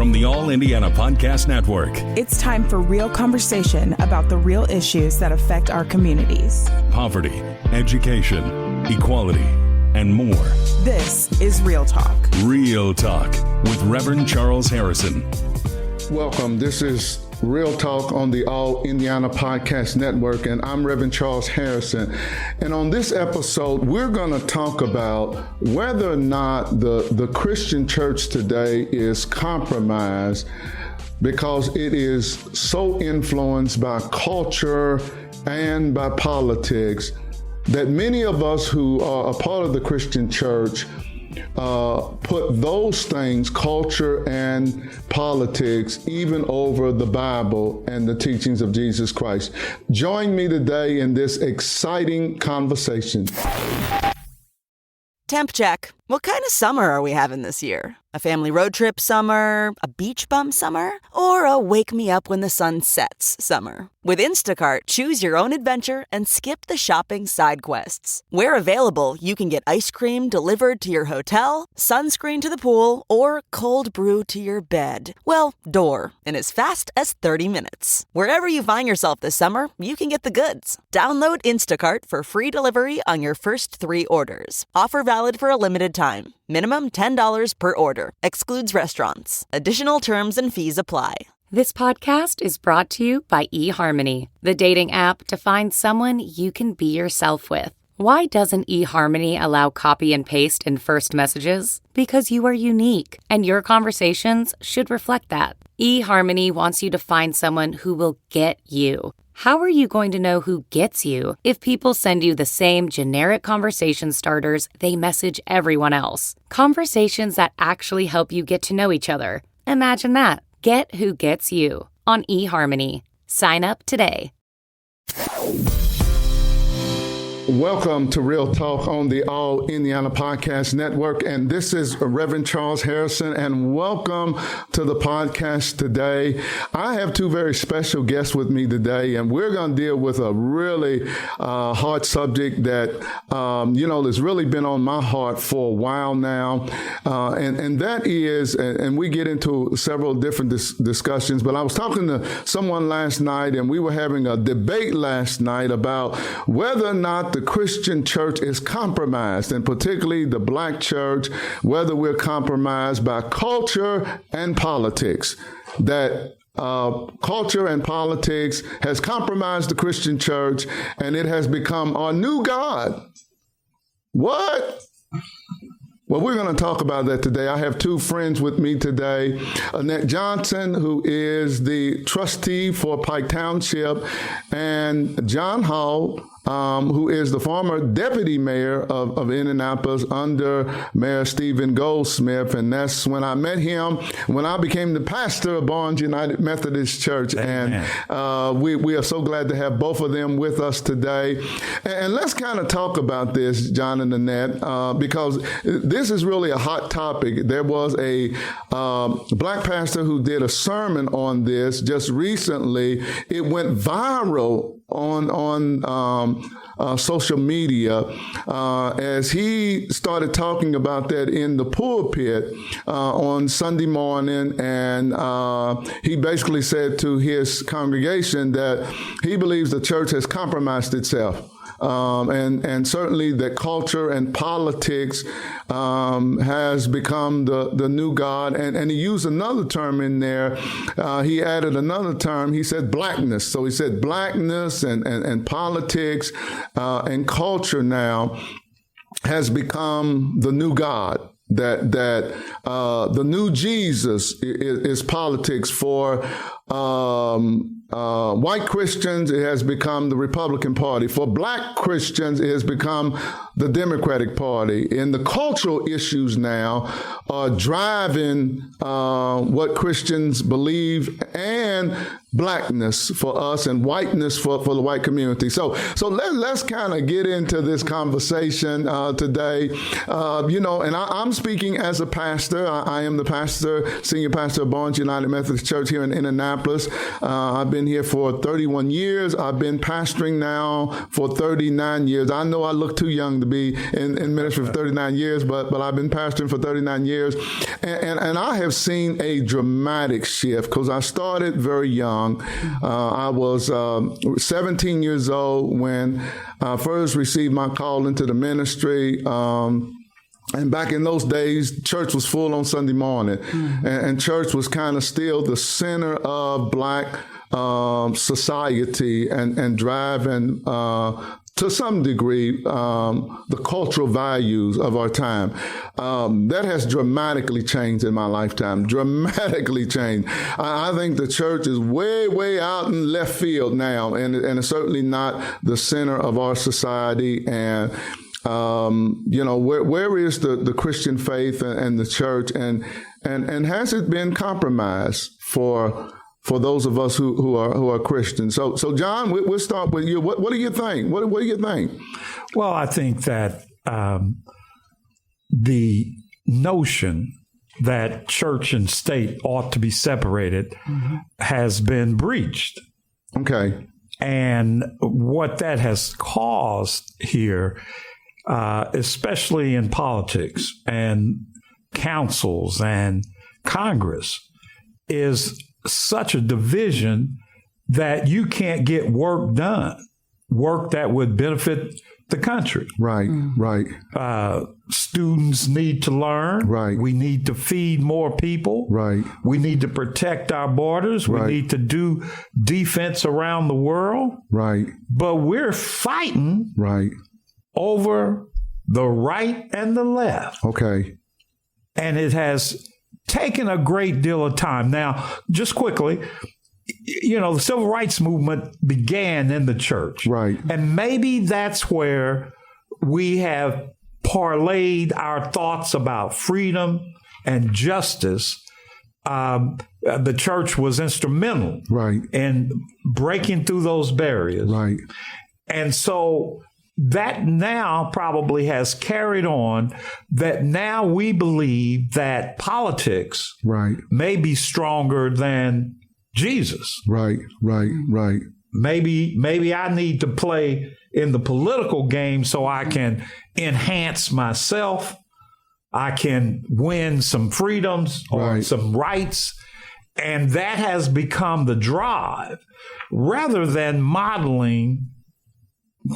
from the All Indiana Podcast Network. It's time for real conversation about the real issues that affect our communities. Poverty, education, equality, and more. This is Real Talk. Real Talk with Reverend Charles Harrison. Welcome. This is Real Talk on the All Indiana Podcast Network, and I'm Reverend Charles Harrison. And on this episode, we're going to talk about whether or not the Christian church today is compromised because it is so influenced by culture and by politics that many of us who are a part of the Christian church put those things, culture and politics, even over the Bible and the teachings of Jesus Christ. Join me today in this exciting conversation. Temp check. What kind of summer are we having this year? A family road trip summer? A beach bum summer? Or a wake me up when the sun sets summer? With Instacart, choose your own adventure and skip the shopping side quests. Where available, you can get ice cream delivered to your hotel, sunscreen to the pool, or cold brew to your bed. Well, door, in as fast as 30 minutes. Wherever you find yourself this summer, you can get the goods. Download Instacart for free delivery on your first 3 orders. Offer valid for a limited time. Minimum $10 per order. Excludes restaurants. Additional terms and fees apply. This podcast is brought to you by eHarmony, the dating app to find someone you can be yourself with. Why doesn't eHarmony allow copy and paste in first messages? Because you are unique, and your conversations should reflect that. eHarmony wants you to find someone who will get you. How are you going to know who gets you if people send you the same generic conversation starters they message everyone else? Conversations that actually help you get to know each other. Imagine that. Get who gets you on eHarmony. Sign up today. Welcome to Real Talk on the All Indiana Podcast Network, and this is Reverend Charles Harrison, and welcome to the podcast today. I have 2 very special guests with me today, and we're going to deal with a really hard subject that, has really been on my heart for a while now, and that is, and we get into several different discussions, but I was talking to someone last night, and we were having a debate last night about whether or not the Christian church is compromised, and particularly the Black church, whether we're compromised by culture and politics, that culture and politics has compromised the Christian church, and it has become our new God. What? Well, we're going to talk about that today. I have 2 friends with me today. Annette Johnson, who is the trustee for Pike Township, and John Hall, who is the former deputy mayor of Indianapolis under Mayor Stephen Goldsmith. And that's when I met him, when I became the pastor of Barnes United Methodist Church. Amen. And we are so glad to have both of them with us today. And let's kind of talk about this, John and Annette, because this is really a hot topic. There was a Black pastor who did a sermon on this just recently. It went viral on social media as he started talking about that in the pulpit on Sunday morning, and he basically said to his congregation that he believes the church has compromised itself. And certainly that culture and politics has become the new God. And he used another term in there. He added another term. He said blackness. So he said blackness and politics and culture now has become the new God. That the new Jesus is politics. For white Christians, it has become the Republican Party. For Black Christians, it has become the Democratic Party. And the cultural issues now are driving what Christians believe, and Blackness for us and whiteness for the white community. So let's kind of get into this conversation today. And I'm speaking as a pastor. I am the pastor, senior pastor of Barnes United Methodist Church here in Indianapolis. I've been been here for 31 years. I've been pastoring now for 39 years. I know I look too young to be in ministry for 39 years, but I've been pastoring for 39 years. And I have seen a dramatic shift because I started very young. I was 17 years old when I first received my call into the ministry. And back in those days, church was full on Sunday morning, and church was kind of still the center of Black society and driving, to some degree, the cultural values of our time. That has dramatically changed in my lifetime, dramatically changed. I think the church is way, way out in left field now, and it's certainly not the center of our society. And where is the Christian faith and the church, and has it been compromised for those of us who are Christians? So John, we'll start with you. What do you think? What do you think? Well, I think that the notion that church and state ought to be separated has been breached. Okay. And what that has caused here, especially in politics and councils and Congress, is such a division that you can't get work done, work that would benefit the country. Right, right. Students need to learn. Right. We need to feed more people. Right. We need to protect our borders. Right. We need to do defense around the world. Right. But we're fighting over the right and the left. Okay. And it has taken a great deal of time. Now, just quickly, the civil rights movement began in the church. Right. And maybe that's where we have parlayed our thoughts about freedom and justice. The church was instrumental in breaking through those barriers. Right. And so that now probably has carried on, that now we believe that politics may be stronger than Jesus. Right. Maybe I need to play in the political game so I can enhance myself. I can win some freedoms or some rights. And that has become the drive rather than modeling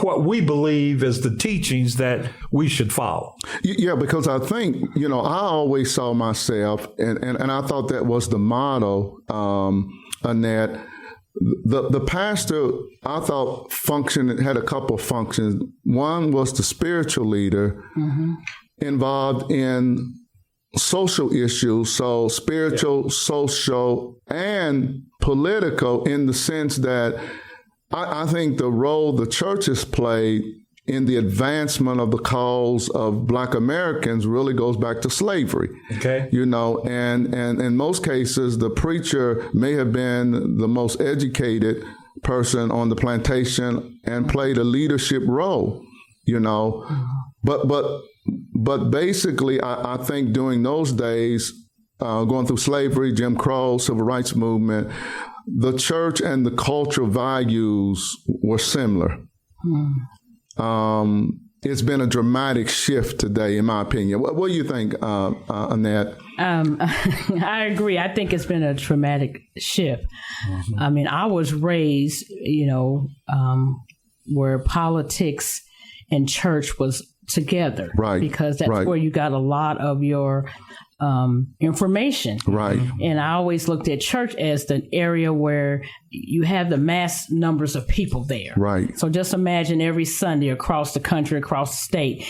what we believe is the teachings that we should follow. Yeah, because I think, I always saw myself, and I thought that was the model, Annette. The pastor, I thought, had a couple of functions. One was the spiritual leader involved in social issues, so spiritual, social, and political, in the sense that I think the role the church has played in the advancement of the cause of Black Americans really goes back to slavery. Okay. And in most cases, the preacher may have been the most educated person on the plantation and played a leadership role, But basically, I think during those days, going through slavery, Jim Crow, civil rights movement, the church and the cultural values were similar. It's been a dramatic shift today, in my opinion. What do you think, Annette? I agree. I think it's been a traumatic shift. I mean, I was raised, where politics and church was together. Right. Because that's where you got a lot of your information. Right. And I always looked at church as the area where you have the mass numbers of people there. Right. So just imagine every Sunday across the country, across the state,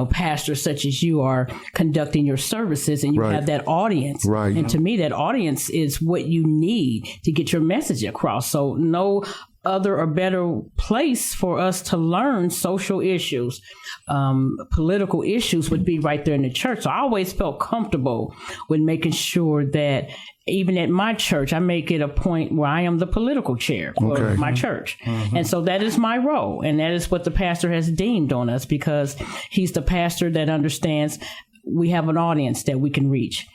pastors such as you are conducting your services, and you have that audience. Right. And to me, that audience is what you need to get your message across. So no other or better place for us to learn social issues, political issues would be right there in the church. So I always felt comfortable with making sure that even at my church, I make it a point where I am the political chair for my church. And so that is my role. And that is what the pastor has deemed on us, because he's the pastor that understands we have an audience that we can reach.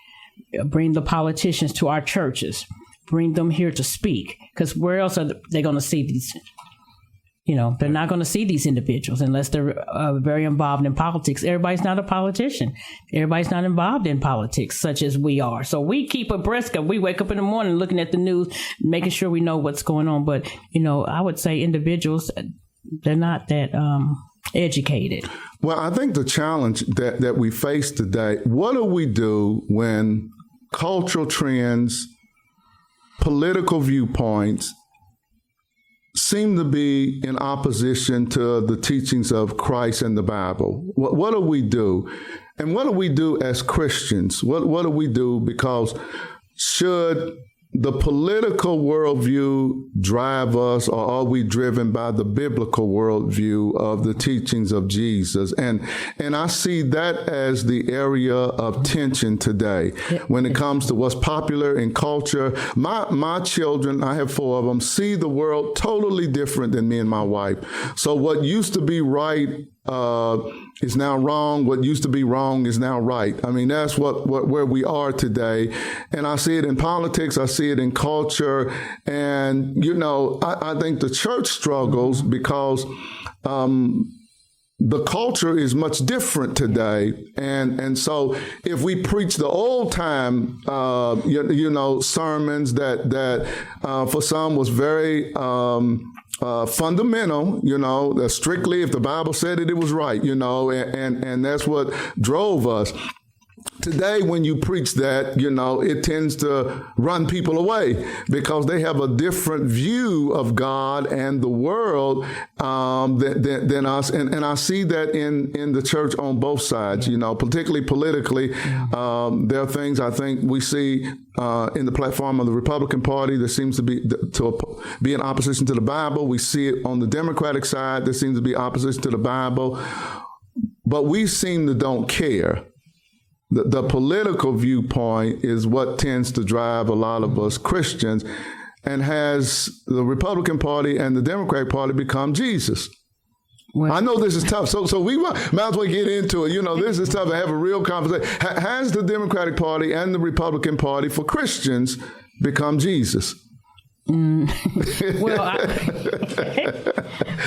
Bring the politicians to our churches. bring them here to speak, because where else are they going to see these? They're not going to see these individuals unless they're very involved in politics. Everybody's not a politician. Everybody's not involved in politics, such as we are. So we keep abreast of. We wake up in the morning looking at the news, making sure we know what's going on. But, I would say individuals, they're not that educated. Well, I think the challenge that we face today, what do we do when cultural trends, political viewpoints seem to be in opposition to the teachings of Christ and the Bible? What do we do? And what do we do as Christians? What do we do? Because should the political worldview drive us, or are we driven by the biblical worldview of the teachings of Jesus? And I see that as the area of tension today when it comes to what's popular in culture. My children, I have 4 of them, see the world totally different than me and my wife. So what used to be right is now wrong. What used to be wrong is now right. I mean, that's where we are today. And I see it in politics. I see it in culture. And, I think the church struggles because the culture is much different today. And so if we preach the old time, sermons that for some was very fundamental, strictly if the Bible said it, it was right, and that's what drove us. Today, when you preach that, it tends to run people away because they have a different view of God and the world than us. And I see that in the church on both sides, particularly politically. There are things I think we see in the platform of the Republican Party that seems to be in opposition to the Bible. We see it on the Democratic side. There seems to be opposition to the Bible. But we seem to don't care. The political viewpoint is what tends to drive a lot of us Christians, and has the Republican Party and the Democratic Party become Jesus. Well, I know this is tough, so we might as well get into it. This is tough to have a real conversation. Has the Democratic Party and the Republican Party for Christians become Jesus? Well,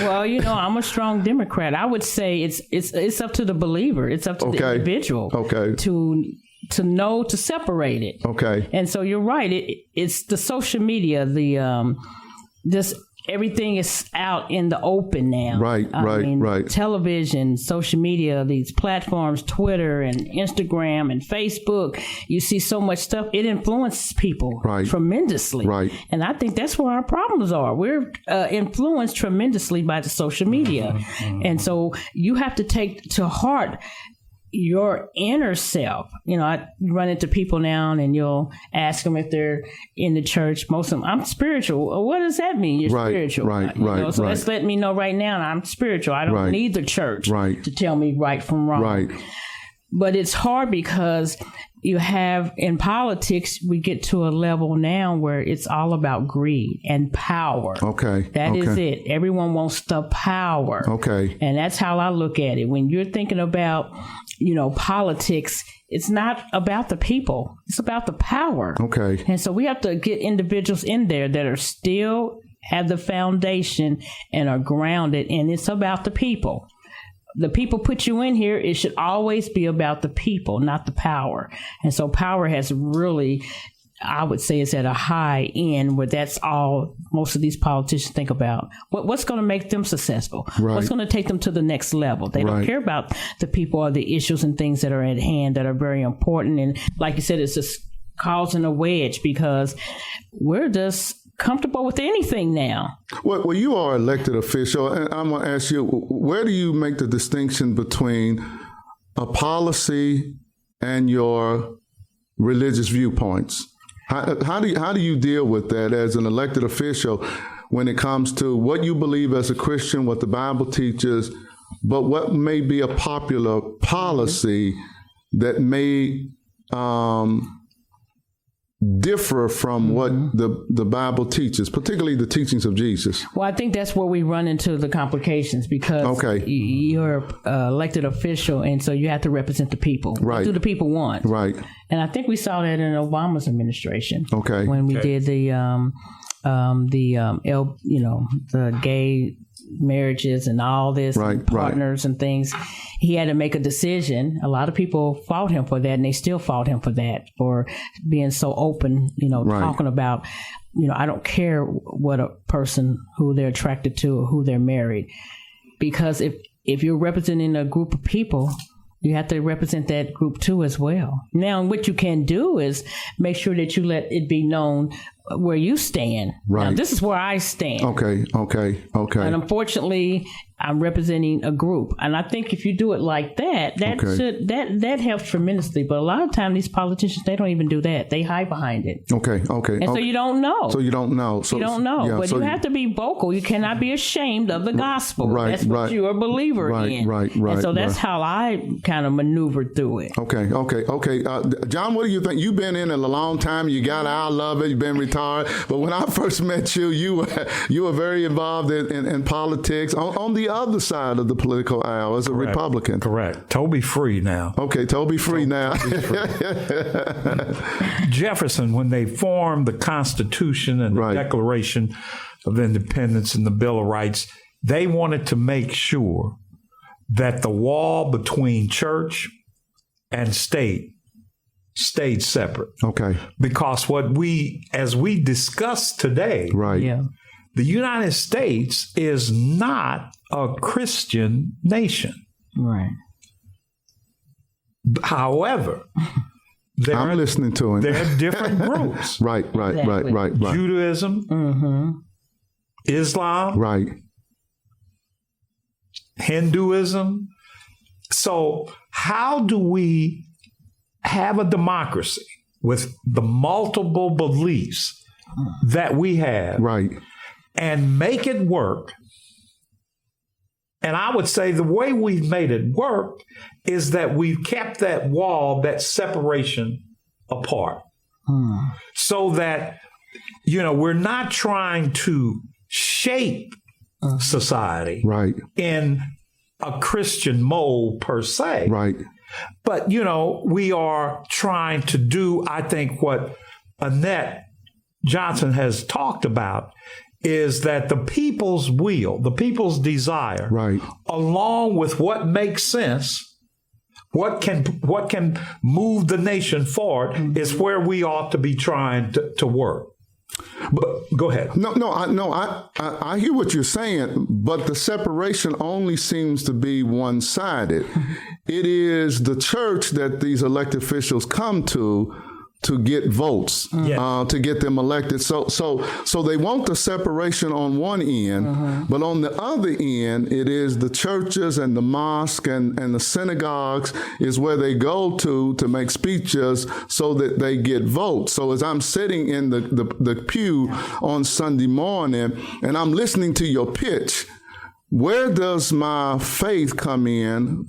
I'm a strong Democrat. I would say it's up to the believer. It's up to the individual to know to separate it. Okay. And so you're right. It's the social media. This everything is out in the open now. Right. Television, social media, these platforms, Twitter and Instagram and Facebook. You see so much stuff. It influences people tremendously. Right. And I think that's where our problems are. We're influenced tremendously by the social media. Mm-hmm. And so you have to take to heart your inner self. I run into people now and you'll ask them if they're in the church. Most of them, I'm spiritual. Well, what does that mean? You're spiritual. So that's letting me know right now I'm spiritual. I don't need the church to tell me right from wrong. Right. But it's hard because you have in politics, we get to a level now where it's all about greed and power. Okay. That is it. Everyone wants the power. Okay. And that's how I look at it. When you're thinking about, politics, it's not about the people. It's about the power. Okay. And so we have to get individuals in there that are still have the foundation and are grounded, and it's about the people. The people put you in here. It should always be about the people, not the power. And so power has really, I would say, is at a high end where that's all most of these politicians think about. What's going to make them successful? Right. What's going to take them to the next level? They don't care about the people or the issues and things that are at hand that are very important. And like you said, it's just causing a wedge because we're just comfortable with anything now. Well, you are an elected official, and I'm going to ask you, where do you make the distinction between a policy and your religious viewpoints? How do you deal with that as an elected official when it comes to what you believe as a Christian, what the Bible teaches, but what may be a popular policy that may differ from what the Bible teaches, particularly the teachings of Jesus? Well, I think that's where we run into the complications because you're an elected official, and so you have to represent the people. Right. What do the people want? Right. And I think we saw that in Obama's administration. Okay. When we did the gay marriages and all this, and partners and things, he had to make a decision. A lot of people fought him for that, and they still fought him for that, for being so open, talking about, I don't care what a person, who they're attracted to or who they're married. Because if you're representing a group of people, you have to represent that group too as well. Now, what you can do is make sure that you let it be known where you stand. Right. Now, this is where I stand. Okay. And unfortunately, I'm representing a group. And I think if you do it like that, that helps tremendously. But a lot of times, these politicians, they don't even do that. They hide behind it. Okay. And so you don't know. So you don't know. Yeah, but you have to be vocal. You cannot be ashamed of the gospel. Right. That's what you're a believer in. Right. And so that's how I kind of maneuvered through it. Okay. John, what do you think? You've been in it a long time. You got out of it. You've been retired. But when I first met you, you were very involved in politics on the other side of the political aisle as a Republican. Correct. Toby free now. Okay, Toby free now. Jefferson, when they formed the Constitution and the Declaration of Independence and the Bill of Rights, they wanted to make sure that the wall between church and state stayed separate. Okay. Because as we discussed today, the United States is not a Christian nation. Right. However, I'm listening to him. There are different groups. Right. Judaism, Islam, Hinduism. So how do we have a democracy with the multiple beliefs that we have and make it work? And I would say the way we've made it work is that we've kept that wall, that separation apart. So that, we're not trying to shape society in a Christian mold per se. But, we are trying to do, I think, what Annette Johnson has talked about is that the people's will, the people's desire, along with what makes sense, what can move the nation forward, is where we ought to be trying to work. But go ahead. I hear what you're saying, but the separation only seems to be one-sided. It is the church that these elected officials come to get votes, to get them elected. So they want the separation on one end, but on the other end, it is the churches and the mosque and the synagogues is where they go to make speeches so that they get votes. So as I'm sitting in the pew on Sunday morning and I'm listening to your pitch, where does my faith come in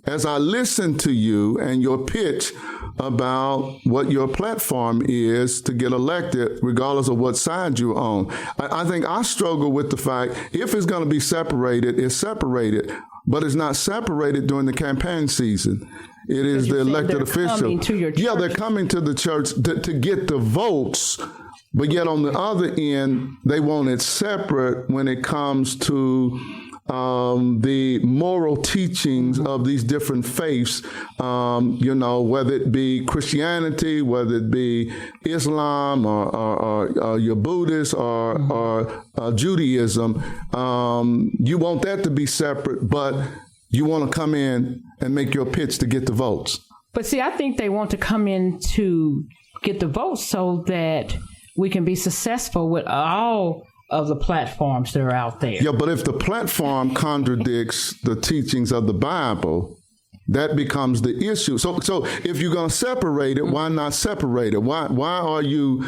as I listen to you and your pitch about what your platform is to get elected, regardless of what side you're on? I think I struggle with the fact, if it's going to be separated, it's separated, but it's not separated during the campaign season. It is the elected official. They're coming to the church to get the votes, but yet on the other end, they want it separate when it comes to the moral teachings of these different faiths, whether it be Christianity, whether it be Islam or your Buddhist or Judaism. You want that to be separate, but you want to come in and make your pitch to get the votes. But see, I think they want to come in to get the votes so that we can be successful with all of the platforms that are out there. Yeah, but if the platform contradicts the teachings of the Bible, That becomes the issue. So if you're going to separate it, why not separate it? Why are you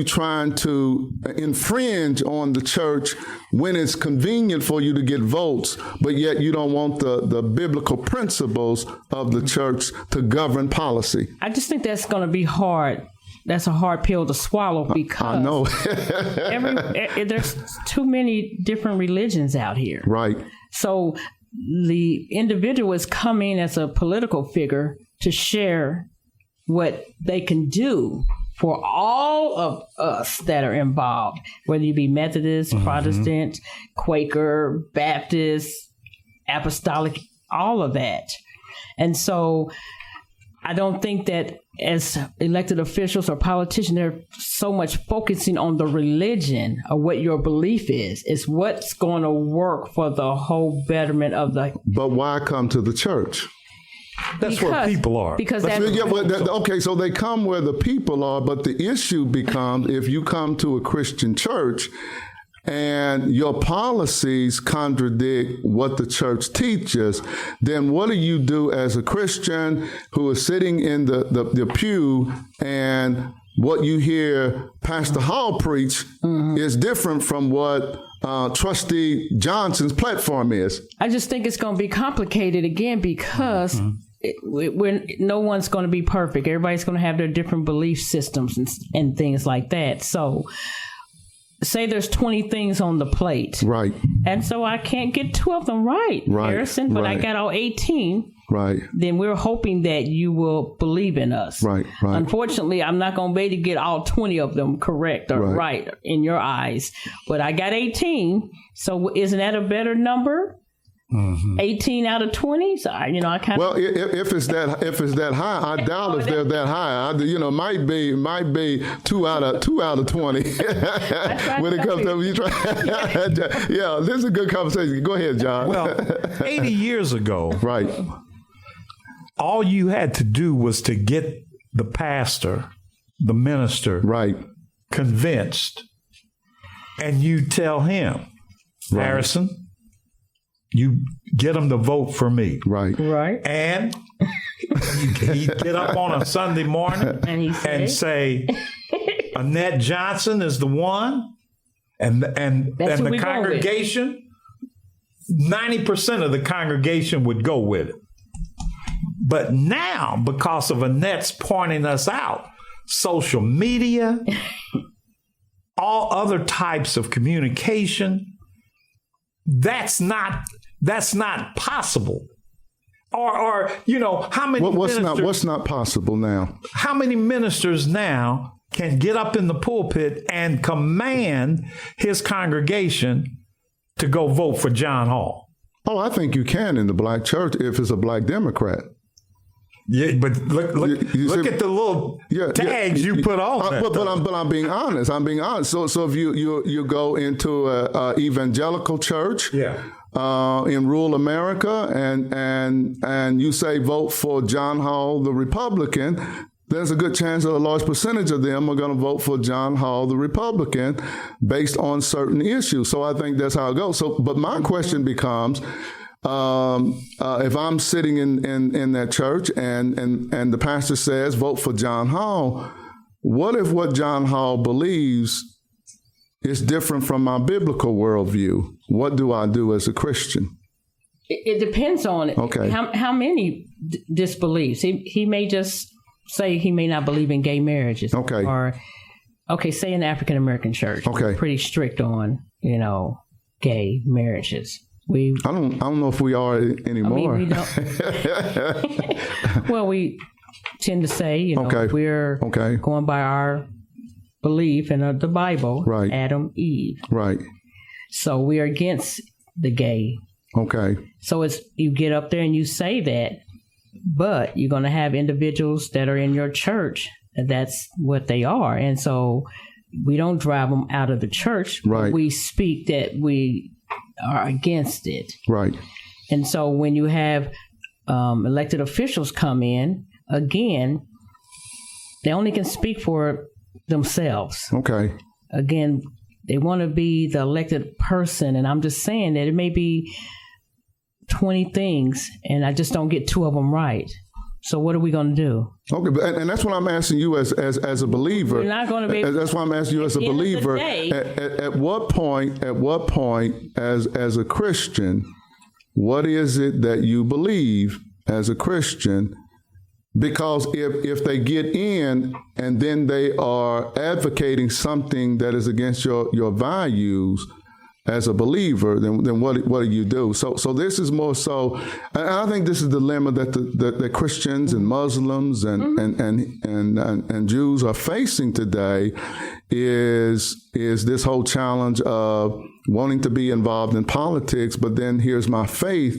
trying to infringe on the church when it's convenient for you to get votes, but yet you don't want the biblical principles of the church to govern policy? I just think that's going to be hard. That's a hard pill to swallow because I know. There's too many different religions out here. Right. So the individual is coming as a political figure to share what they can do for all of us that are involved, whether you be Methodist, Protestant, Quaker, Baptist, Apostolic, all of that. And so I don't think that as elected officials or politicians, they're so much focusing on the religion or what your belief is. It's what's going to work for the whole betterment of the... But why come to the church? That's where people are. Okay, so they come where the people are, but the issue becomes if you come to a Christian church and your policies contradict what the church teaches, then what do you do as a Christian who is sitting in the pew and what you hear Pastor Hall preach is different from what Trustee Johnson's platform is? I just think it's going to be complicated again because no one's going to be perfect. Everybody's going to have their different belief systems and things like that. So say there's 20 things on the plate. Right. And so I can't get 2 of them right, Harrison, but I got all 18. Right. Then we're hoping that you will believe in us. Right. Unfortunately, I'm not going to be able to get all 20 of them correct or right in your eyes, but I got 18. So isn't that a better number? 18 out of 20. So I kind of. Well, if it's that high, I doubt if they're that high. Might be 2 out of 20. When it comes to you try. Yeah, this is a good conversation. Go ahead, John. Well, 80 years ago, right. All you had to do was to get the pastor, the minister, convinced, and you tell him, Harrison, you get them to vote for me. Right. And he'd get up on a Sunday morning and say, Annette Johnson is the one. And the congregation, 90% of the congregation would go with it. But now, because of Annette's pointing us out, social media, all other types of communication, that's not possible. Or how many what's not possible now? How many ministers now can get up in the pulpit and command his congregation to go vote for John Hall? Oh, I think you can in the black church if it's a black Democrat. Yeah, but look at the little tags you put on that. But I'm being honest. So if you go into a evangelical church, in rural America, and you say vote for John Hall, the Republican, there's a good chance that a large percentage of them are going to vote for John Hall, the Republican, based on certain issues. So I think that's how it goes. So, but my question becomes, if I'm sitting in that church and the pastor says vote for John Hall, what if what John Hall believes is different from my biblical worldview? What do I do as a Christian? It depends on it. Okay. How many disbelieves? He may just say he may not believe in gay marriages. Okay. Or say an African American church. Okay. We're pretty strict on gay marriages. I don't know if we are anymore. I mean, we don't. Well, we tend to say, we're going by our belief in the Bible, Adam, Eve. Right. So we are against the gay. Okay. So you get up there and you say that, but you're going to have individuals that are in your church, and that's what they are. And so we don't drive them out of the church. Right. But we speak that we are against it. Right. And so when you have elected officials come in, again, they only can speak for themselves. Okay. Again, they want to be the elected person, and I'm just saying that it may be 20 things and I just don't get 2 of them right. So what are we going to do? Okay, and that's what I'm asking you as a believer. You're not going to be. That's why I'm asking you as a believer. At what point, as a Christian, what is it that you believe as a Christian? Because if they get in and then they are advocating something that is against your values as a believer, then what do you do? So this is more so, and I think this is the dilemma that the Christians and Muslims and Jews are facing today is this whole challenge of wanting to be involved in politics, but then here's my faith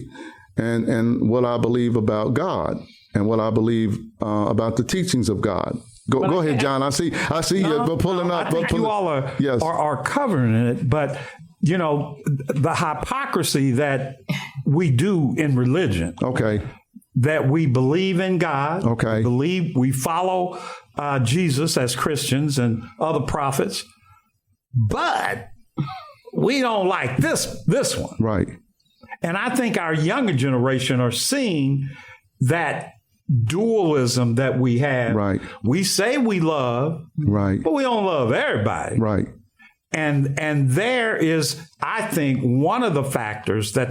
and what I believe about God and what I believe about the teachings of God. Go ahead, John. I see you pulling up. I think you all are covering it, but the hypocrisy that we do in religion. Okay. That we believe in God. Okay. We follow Jesus as Christians and other prophets, but we don't like this one. Right. And I think our younger generation are seeing that dualism that we have. Right. We say we love, right, but we don't love everybody. Right. And there is, I think, one of the factors that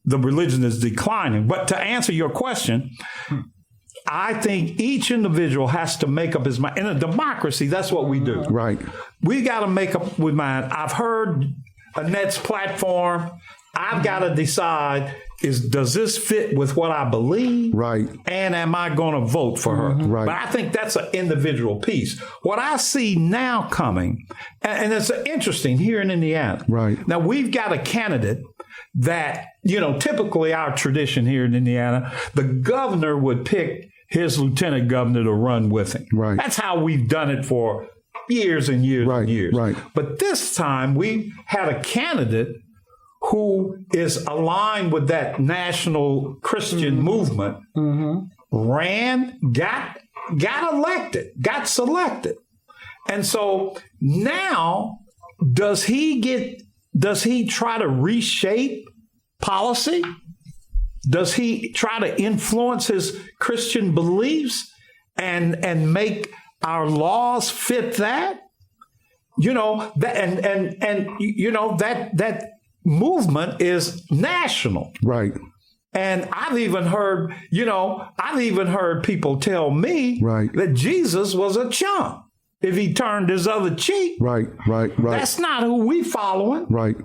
the religion is declining. But to answer your question, I think each individual has to make up his mind. In a democracy, that's what we do. Right. We got to make up with mind. I've heard Annette's platform. I've got to decide, does this fit with what I believe? Right. And am I going to vote for her? Right. But I think that's an individual piece. What I see now coming, and it's interesting here in Indiana. Right. Now, we've got a candidate that, typically our tradition here in Indiana, the governor would pick his lieutenant governor to run with him. Right. That's how we've done it for years and years and years. Right. But this time we had a candidate who is aligned with that national Christian movement, ran, got elected, got selected. And so now, does he try to reshape policy? Does he try to influence his Christian beliefs and make our laws fit that? That movement is national. Right. And I've even heard people tell me that Jesus was a chump if he turned his other cheek. Right. That's not who we following. Right.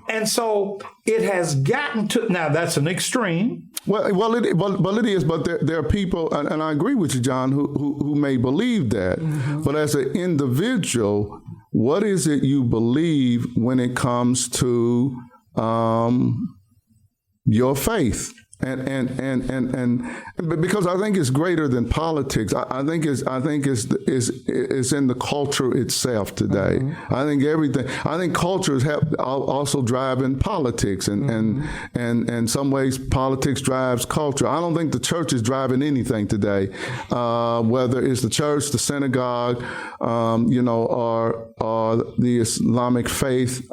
And so it has gotten to, now that's an extreme. Well, it is, but there are people, and I agree with you, John, who may believe that. But as an individual, what is it you believe when it comes to your faith? And because I think it's greater than politics. I think it's in the culture itself today. I think everything. I think cultures have also driving politics, and in some ways politics drives culture. I don't think the church is driving anything today, whether it's the church, the synagogue, or the Islamic faith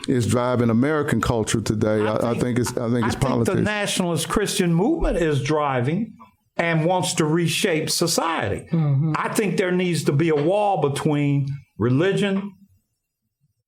is driving American culture today. I think it's politics. The nationalist Christian movement is driving and wants to reshape society. I think there needs to be a wall between religion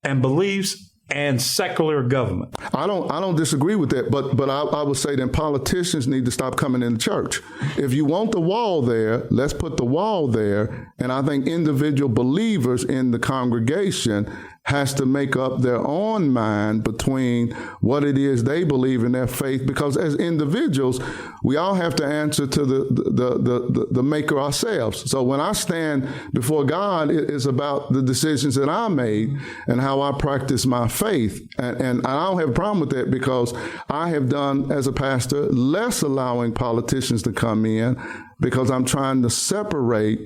and beliefs and secular government. I don't disagree with that, but I would say then politicians need to stop coming in the church. If you want the wall there, let's put the wall there. And I think individual believers in the congregation has to make up their own mind between what it is they believe in their faith, because as individuals, we all have to answer to the maker ourselves. So when I stand before God, it is about the decisions that I made and how I practice my faith. And I don't have a problem with that, because I have done, as a pastor, less allowing politicians to come in, because I'm trying to separate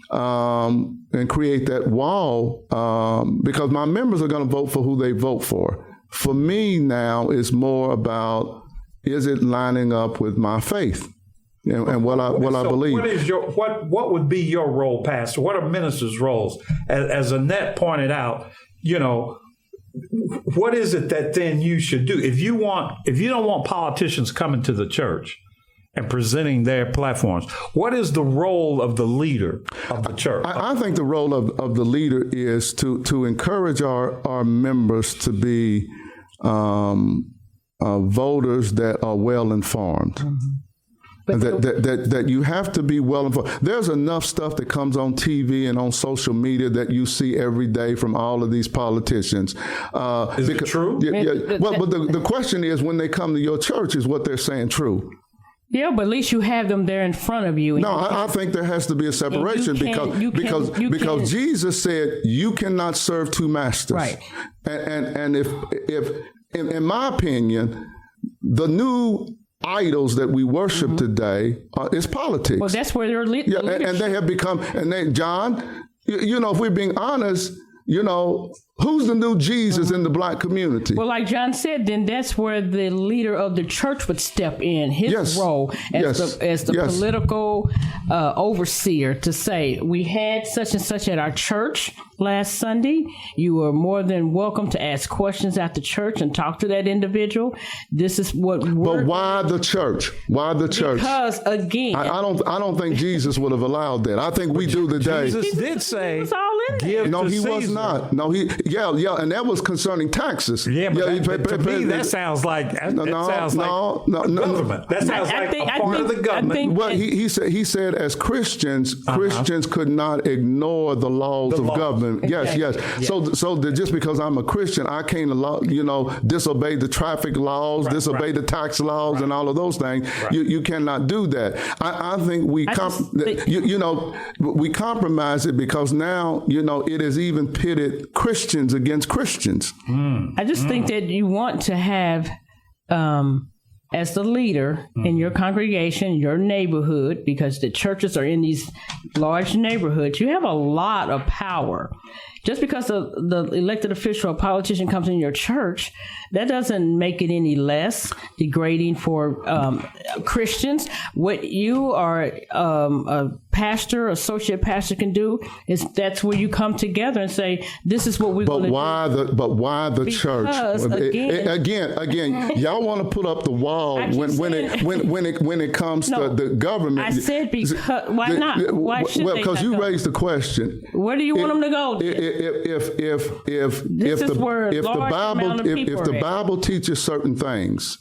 and create that wall, because my members are going to vote for who they vote for. For me now, it's more about, is it lining up with my faith and what I believe? What would be your role, Pastor? What are ministers' roles? As Annette pointed out, what is it that then you should do? If you don't want politicians coming to the church and presenting their platforms, what is the role of the leader of the church? I think the role of the leader is to encourage our members to be voters that are well informed. Mm-hmm. And that you have to be well informed. There's enough stuff that comes on TV and on social media that you see every day from all of these politicians. Is it true? Yeah. Well, but the question is, when they come to your church, is what they're saying true? Yeah, but at least you have them there in front of you. No, I think there has to be a separation because Jesus said you cannot serve two masters. Right. And if in my opinion, the new idols that we worship today is politics. Well, that's where they're and they have become. And John, if we're being honest, who's the new Jesus in the black community? Well, like John said, then that's where the leader of the church would step in, his role as the political overseer, to say, we had such and such at our church last Sunday. You were more than welcome to ask questions at the church and talk to that individual. This is what we're... But why the church? Why the church? Because, again... I don't think Jesus would have allowed that. I think we do today. Jesus did say... It's all in there. No, he was not. No, and that was concerning taxes. Yeah, but to me, that sounds like government. That sounds like a part of the government. Well, he said as Christians, Christians could not ignore the laws of government. Yes. So just because I'm a Christian, I can't disobey the traffic laws, disobey the tax laws, and all of those things. Right. You cannot do that. I think we compromise it because now it has even pitted Christians against Christians. I just think that you want to have, as the leader in your congregation, your neighborhood, because the churches are in these large neighborhoods, you have a lot of power. Just because the elected official or politician comes in your church, that doesn't make it any less degrading for Christians. What you are a pastor, associate pastor can do is that's where you come together and say, this is what we're going to do. But why the church? Again, y'all want to put up the wall when it comes to the government. I said because why not? Why should they? Because you raised the question. Where do you want them to go? If the Bible teaches certain things,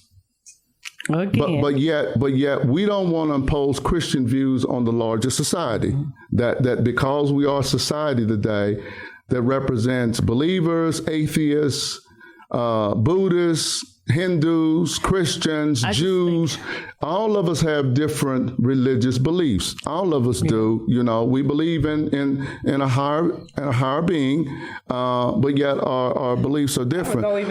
but yet we don't want to impose Christian views on the larger society. That because we are a society today that represents believers, atheists, Buddhists, Hindus, Christians, Jews, all of us have different religious beliefs. All of us do. We believe in a higher being, but yet our beliefs are different. I would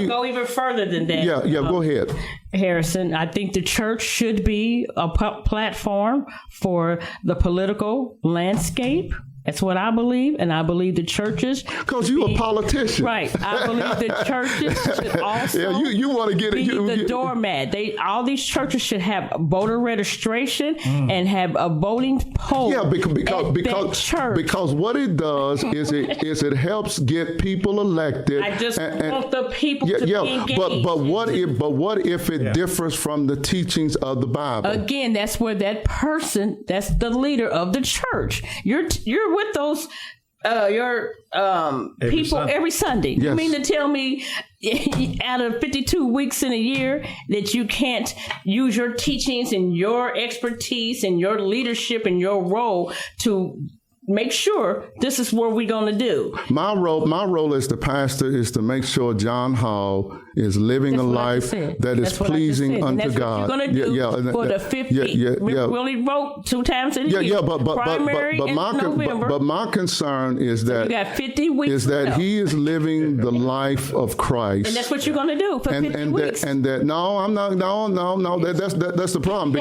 go even further than that. Yeah, go ahead. Harrison, I think the church should be a platform for the political landscape. That's what I believe, and I believe the churches... Because you're a politician. Right. I believe the churches should also you want to get be the doormat. All these churches should have voter registration and have a voting poll. Yeah, because what it does is it helps get people elected. I just want the people to be engaged. But what if it differs from the teachings of the Bible? Again, that's where that's the leader of the church. You're with those people every Sunday. Yes. You mean to tell me out of 52 weeks in a year that you can't use your teachings and your expertise and your leadership and your role to make sure this is what we're going to do? My role as the pastor is to make sure John Hall is living a life that is pleasing unto God. What you're going to do for the 50. We only vote 2 times a year. But my concern is that you got 50 weeks is that he is living the life of Christ. And that's what you're going to do for 50 weeks. That's the problem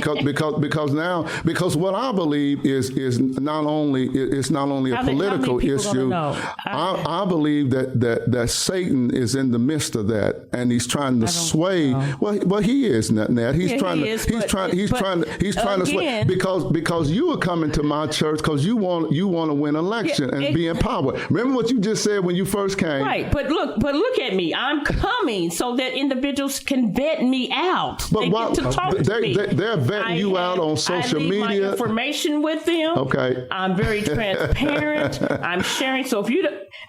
because what I believe is not only it's not only a political issue. I believe that Satan is in the midst of that, and he's trying to sway. Well, he is, Nat. He's trying to sway because you are coming to my church because you want to win election and be in power. Remember what you just said when you first came, right? But look at me. I'm coming so that individuals can vet me out. But they get to talk to me. They're vetting you out on social media. I leave my information with them. Okay. I'm very transparent. I'm sharing. So if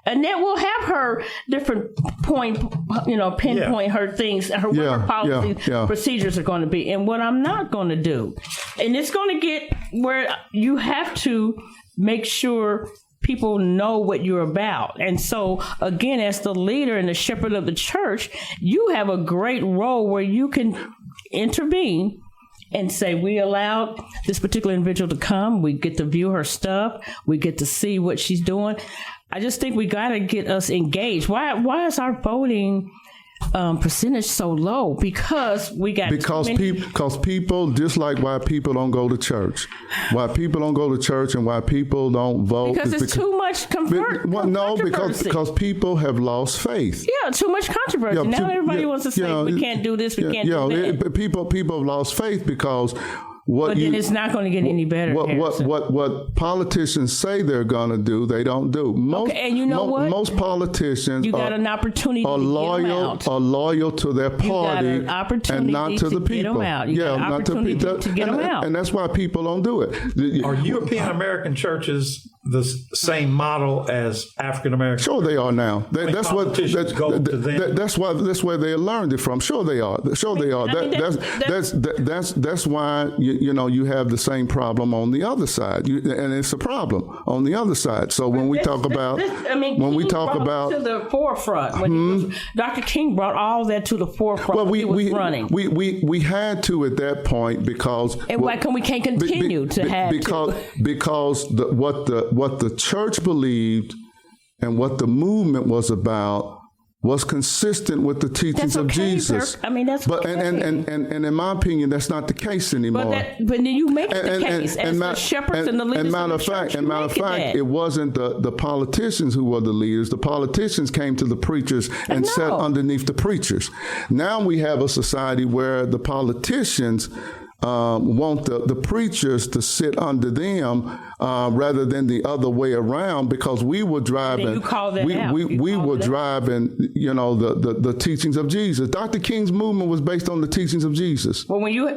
Annette will have her different pinpoint her things, what her policy procedures are going to be, and what I'm not going to do. And it's going to get where you have to make sure people know what you're about. And so, again, as the leader and the shepherd of the church, you have a great role where you can intervene and say, we allowed this particular individual to come. We get to view her stuff. We get to see what she's doing. I just think we got to get us engaged. Why is our voting percentage so low? Because we got people, just like why people don't go to church, why people don't go to church and why people don't vote because it's too much controversy. Because people have lost faith. Yeah, too much controversy. Now everybody wants to say we can't do this, we can't do that. People have lost faith because then it's not going to get any better. What politicians say they're going to do, they don't do. And you know what? Most politicians got an opportunity are loyal to their party and not to the people. Not to people. To get them out. And that's why people don't do it. Are European American churches the same model as African American? Sure, they are now. That's where they learned it from. Sure, they are. That's why you have the same problem on the other side, and it's a problem on the other side. So when we talk about to the forefront, Dr. King brought all that to the forefront. Well, was running. We had to at that point because why we can't continue to have because what the church believed and what the movement was about was consistent with the teachings of Jesus. Sir. I mean, that's and in my opinion, that's not the case anymore. But then you make the case as the shepherds and the leaders. Matter of fact, it wasn't the politicians who were the leaders. The politicians came to the preachers and sat underneath the preachers. Now we have a society where the politicians want the preachers to sit under them rather than the other way around, because we were driving. We were driving. The teachings of Jesus. Dr. King's movement was based on the teachings of Jesus. Well, when you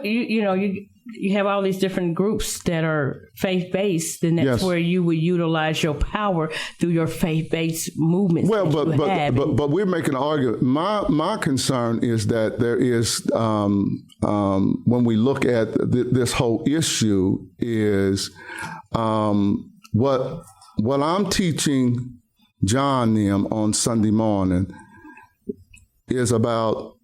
have all these different groups that are faith-based, then that's where you would utilize your power through your faith-based movements. Well, but we're making an argument. My concern is that there is, when we look at this whole issue, is what I'm teaching John them on Sunday morning is about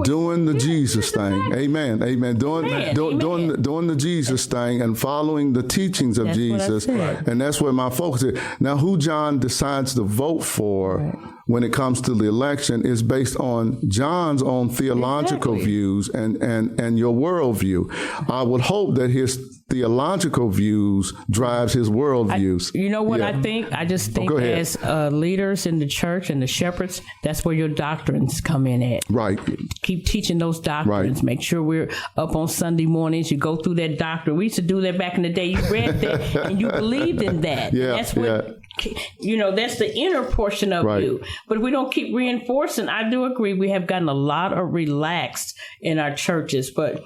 doing the Jesus thing. Amen. Doing the Jesus thing and following the teachings of Jesus. And that's where my focus is. Now, who John decides to vote for when it comes to the election is based on John's own theological views and your worldview. I would hope that his theological views drives his worldviews. You know what I think? I just think as leaders in the church and the shepherds, that's where your doctrines come in at. Right. Keep teaching those doctrines. Right. Make sure we're up on Sunday mornings. You go through that doctrine. We used to do that back in the day. You read that and you believed in that. That's what that's the inner portion of you. But if we don't keep reinforcing, I do agree we have gotten a lot of relaxed in our churches, but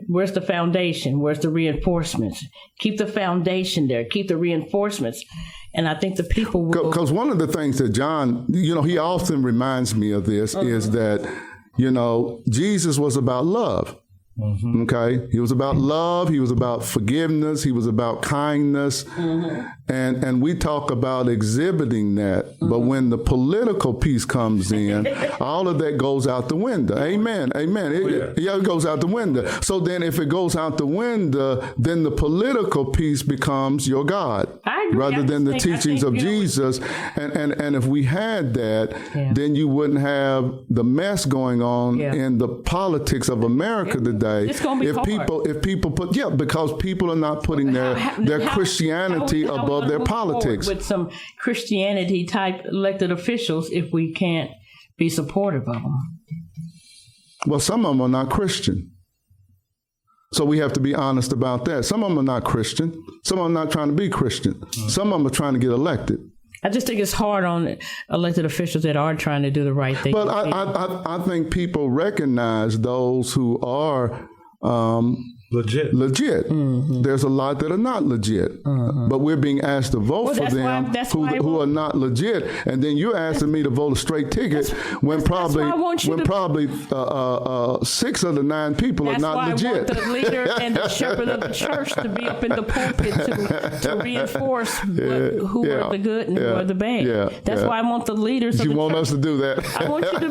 where's the foundation? Where's the reinforcements? Keep the foundation there. Keep the reinforcements. And I think the people will... Because one of the things that John, he often reminds me of this is that, Jesus was about love. Mm-hmm. Okay, he was about love. He was about forgiveness. He was about kindness, and we talk about exhibiting that. But when the political piece comes in, all of that goes out the window. Amen. It goes out the window. So then, if it goes out the window, then the political piece becomes your God, rather than the teachings of Jesus. And if we had that, then you wouldn't have the mess going on in the politics of America today. today. It's going to be hard. If people put, because people are not putting their Christianity above their politics. With some Christianity type elected officials, if we can't be supportive of them. Well, some of them are not Christian. So we have to be honest about that. Some of them are not Christian. Some of them are not trying to be Christian. Some of them are trying to get elected. I just think it's hard on elected officials that are trying to do the right thing. But I think people recognize those who are legit. Mm-hmm. There's a lot that are not legit, but we're being asked to vote for them who are not legit, and then you're asking me to vote a straight ticket when probably 6 of the 9 people are not legit. That's why I want the leader and the shepherd of the church to be up in the pulpit to reinforce who are the good and who are the bad. That's why I want the leaders. You want us to do that? I want you to.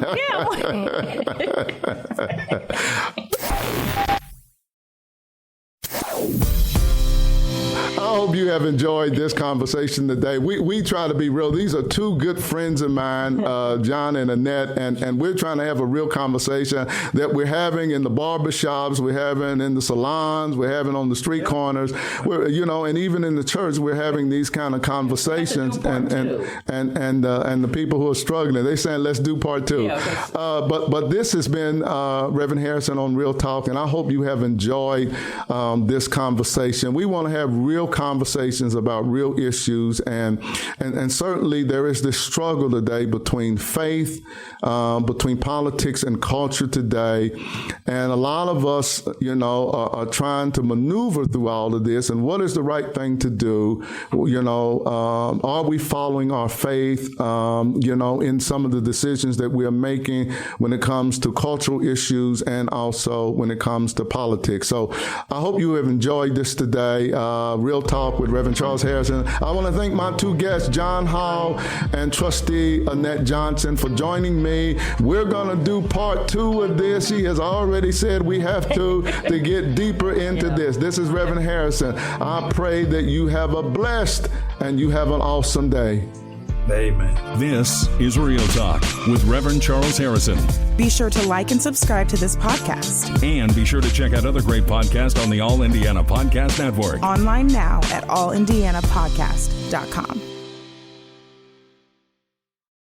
I hope you have enjoyed this conversation today. We try to be real. These are 2 good friends of mine, John and Annette, and we're trying to have a real conversation that we're having in the barbershops, we're having in the salons, we're having on the street corners, and even in the church, we're having these kind of conversations. And the people who are struggling, they're saying, let's do part 2. But this has been Rev Harrison on Real Talk, and I hope you have enjoyed this conversation. We want to have real conversations about real issues, and certainly there is this struggle today between faith, between politics and culture today, and a lot of us, are trying to maneuver through all of this. And what is the right thing to do? Are we following our faith? In some of the decisions that we are making when it comes to cultural issues and also when it comes to politics. So I hope you have enjoyed this today. Real Talk with Reverend Charles Harrison. I want to thank my 2 guests, John Hall and Trustee Annette Johnson, for joining me. We're going to do part 2 of this. She has already said we have to get deeper into this. This is Reverend Harrison. I pray that you have a blessed and you have an awesome day. Amen. This is Real Talk with Reverend Charles Harrison. Be sure to like and subscribe to this podcast. And be sure to check out other great podcasts on the All Indiana Podcast Network. Online now at allindianapodcast.com.